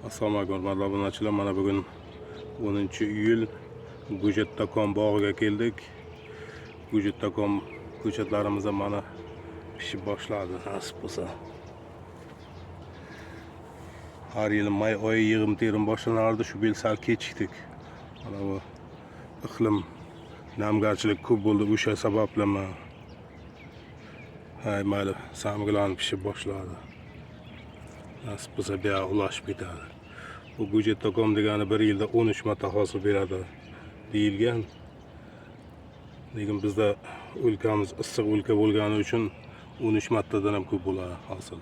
Assalomu alaykum hurmatli obunachilar. Mana bugun 10-iyul Gujatdakon bog'iga keldik. Gujatdakon ko'chatlarimiz mana pishib boshladi. Nasib bo'lsa. Har yil may oyi yig'im-terim boshlanardi, shu yil sal kechikdik. Mana bu iqlim namgarchilik ko'p bo'ldi, o'sha sabablarmi? Mayli, samgilarni pishib boshladi. Nasib bo'lsa bu yoqqa ulashib ketadi. Bu Gujatdakon degani bir yilda 13 marta hosil beradi deyilgan. Lekin bizda o'lkamiz issiq o'lka bo'lgani uchun 13 martadan ham ko'p bo'ladi hosil.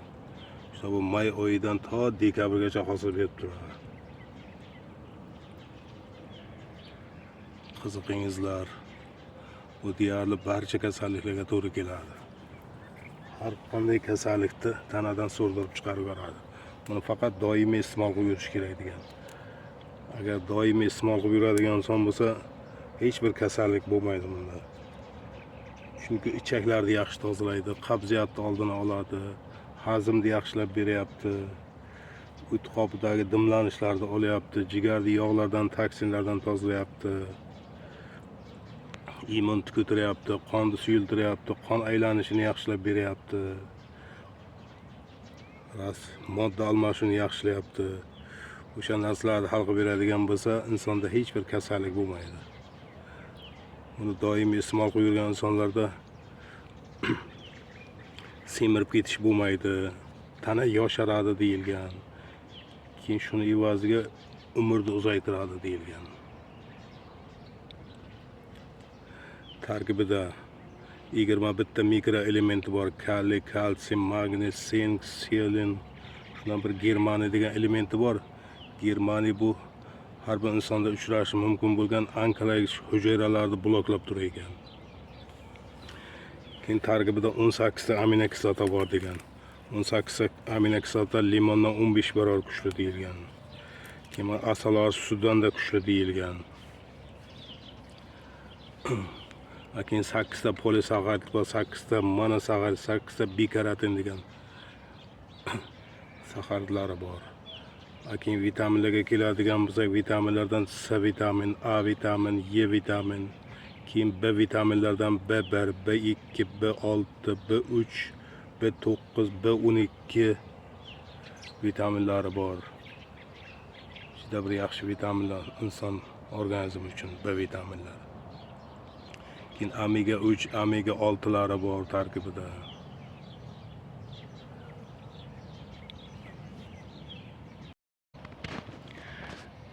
İşte bu may oyidan ta dekabrgacha hosil berib turadi. Qiziqingizlar. Bu deyarli barcha kasalliklarga to'g'ri keladi. Har qanday kasallikni tanadan so'rdirib chiqarib yuboradi. Buni faqat doimiy iste'mol qilib yurish kerak degan. Agar doimiy iste'mol qilib yuradigan inson bo'lsa, hech bir kasallik bo'lmaydi bunda. Chunki ichaklarni yaxshi tozalaydi, qabziyatni oldini oladi, hazmni yaxshilab beryapti, o't qopidagi dimlanishlarni olyapti, jigarni yog'lardan, toksinlardan tozalayapti, immunni ko'taryapti, qonni suyultiryapti, qon aylanishini yaxshilab beryapti, modda almashuvini yaxshilayapti. O'sha narsalarni hal qilib beradigan bo'lsa, insonda hech bir kasallik bo'lmaydi. Buni doimiy iste'mol qilib yurgan insonlarda semirib ketish bo'lmaydi, tana yosharadi deyilgan. Keyin shuni evaziga umrni uzaytiradi deyilgan. Tarkibida 21 ta mikroelementi bor: kaliy, kalsiy, magniy, sink, selen. Shundan bir germaniy degan elementi bor. Germaniy bu har bir insonda uchrashi mumkin bo'lgan onkologik hujayralarni bloklab turar ekan. Keyin tarkibida 18 ta aminokislota bor degan. 18 ta aminokislota limondan 15 barobar kuchli deyilgan. Keyin asalari sutdan da kuchli deyilgan. Keyin 8 ta polisaxarid va 8 ta monosaxarid, 8 ta bikarotin degan saxaridlari bor. Keyin vitaminlarga keladigan bo'lsak, vitaminlardan C vitamin, A vitamin, E vitamin, keyin B vitaminlardan B1, B2, B6, B3, B9, B12 vitaminlari bor. Juda bir yaxshi vitaminlar inson organizmi uchun B vitaminlari. Keyin omega 3, omega 6lari bor tarkibida.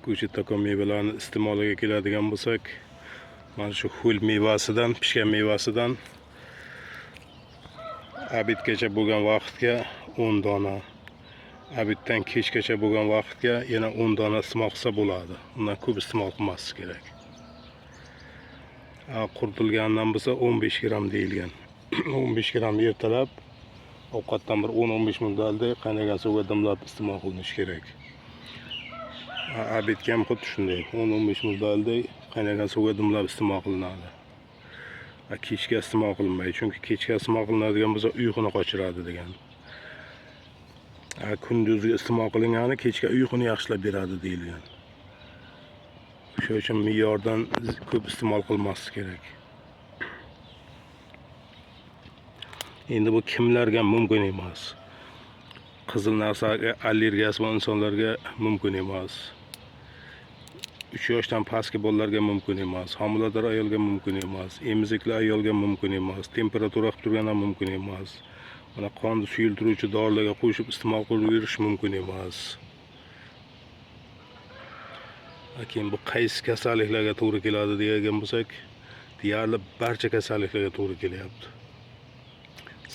Gujatdakon mevalarini iste'moliga keladigan bo'lsak, mana shu ho'l mevasidan, pishgan mevasidan abitgacha bo'lgan vaqtga 10 dona, abitdan kechgacha bo'lgan vaqtga yana 10 dona iste'mol qilsa bo'ladi. Undan ko'p iste'mol qilmaslik kerak. Quritilganidan bo'lsa 15 gram deyilgan. 15 gram ertalab ovqatdan bir 10-15 minut oldin qaynagan suvga dimlab iste'mol qilinishi kerak. Abitga ham xuddi shunday 10-15 minut oldin qaynagan suvga dimlab iste'mol qilinadi. Kechga iste'mol qilinmaydi, chunki kechga iste'mol qilinadigan bo'lsa uyquni qochiradi degan. Kunduzgi iste'mol qilingani kechga uyquni yaxshilab beradi deyilgan. Shuning uchun me'yordan ko'p iste'mol qilmaslik kerak. Endi bu kimlarga mumkin emas? Qizil narsaga allergiyasi bor insonlarga mumkin emas. 3 yoshdan pastki bolalarga mumkin emas, homilador ayolga mumkin emas, emizikli ayolga mumkin emas, temperatura qilib turganda mumkin emas. Mana qonni suyultiruvchi dorilarga qo'shib iste'mol qilib yurish mumkin emas. Keyin bu qaysi kasalliklarga to'g'ri keladi degan bo'lsak, deyarli barcha kasalliklarga to'g'ri kelyapti.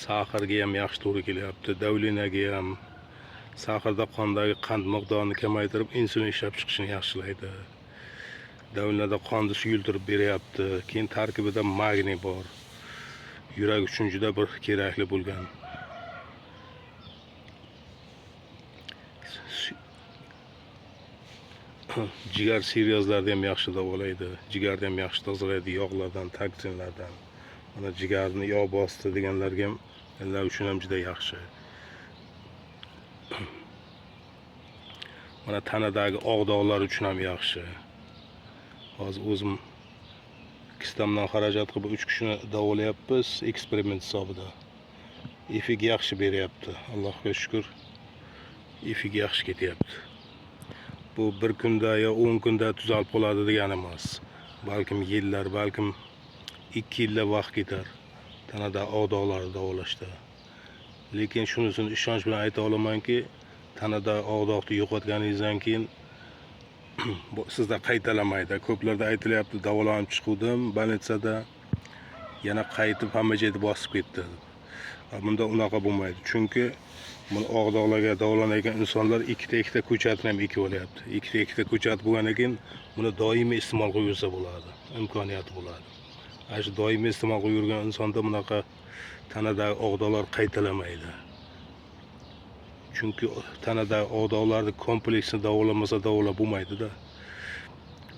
Saharga ham yaxshi to'g'ri kelyapti, davlinaga ham. Saharda qondagi qand miqdorini kamaytirib, insulin ishlab chiqishini yaxshilaydi. Davlinada qonni suyultirib beryapti. Keyin tarkibida magniy bor. Yurak uchun juda bir kerakli bo'lgan. Jigar siryozlarni ham yaxshi davolaydi. Jigarni ham yaxshi tozalaydi, yog'lardan, toksinlardan. Mana jigarni yog' bosdi deganlarga ham ular uchun ham juda yaxshi. mana tanadagi oq dog'lar uchun ham yaxshi. Hozir o'zim kistamdan xarajat qilib 3 kishini davolayapmiz eksperiment hisobida. Efik yaxshi beryapti. Allohga shukr. Efik yaxshi ketyapti. Bu bir kunda yo 10 kunda tuzalib qoladi degani emas. Balkim yillar, balkim 2 yillar vaqt ketar tanada oq dog'larni davolashda. Lekin shunisini ishonch bilan ayta olamanki, tanada oq dog'ni yo'qotganingizdan keyin sizda qaytalamaydi. Ko'plarda aytilyapti, davolanib chiqdim, bolnitsada yana qaytib hamma joyda bosib ketdi. Bunda unaqa bo'lmaydi. Chunki buni oq dog'larga davolanayotgan insonlar ikkita ko'chatni ham ekib olyapti. Ikkita ko'chat bo'lgandan keyin buni doimiy iste'mol qilib yursa bo'ladi, imkoniyati bo'ladi. Ana shu doimiy iste'mol qilib yurgan insonda bunaqa tanadagi oq dog'lar qaytalamaydi. Chunki tanadagi oq dog'larni kompleksni davolamasa davolab bo'lmaydi-da.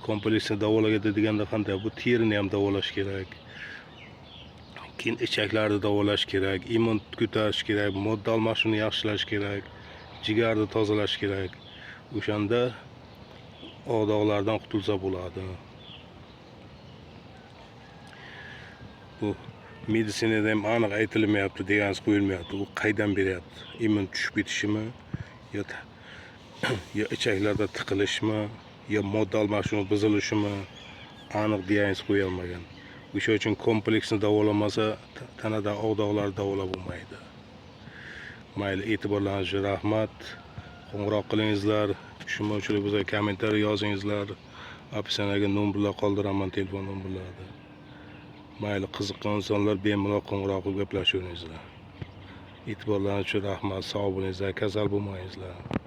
Kompleksni davolaganda deganda qanday? Bu terini ham davolash kerak. Keyin ichaklarni davolash kerak, immun ko'tarish kerak, modda almashuvini yaxshilash kerak, jigarni tozalash kerak. O'shanda oq dog'lardan qutulsa bo'ladi. Bu meditsinada ham aniq aytilmayapti, diagnoz qo'yilmayapti. U qaydan beryapti? Immun tushib ketishimi yo ichaklarda tiqilishmi yo modda almashuvi buzilishimi aniq diagnoz qo'yilmagan. O'sha uchun kompleksni davolamasa tanada oq dog'lar davolab bo'lmaydi. Mayli, e'tiborlaringiz uchun rahmat. Qo'ng'iroq qilingizlar, tushunmovchilik bo'lsa kommentariy yozingizlar. Opsiyaga nomerlar qoldiraman, telefon nomerlarini. Mayli, qiziqqan insonlar bemalol qo'ng'iroq qilib gaplashaveringizlar. E'tiborlaringiz uchun rahmat. Sog' bo'lingizlar, kasal bo'lmangizlar.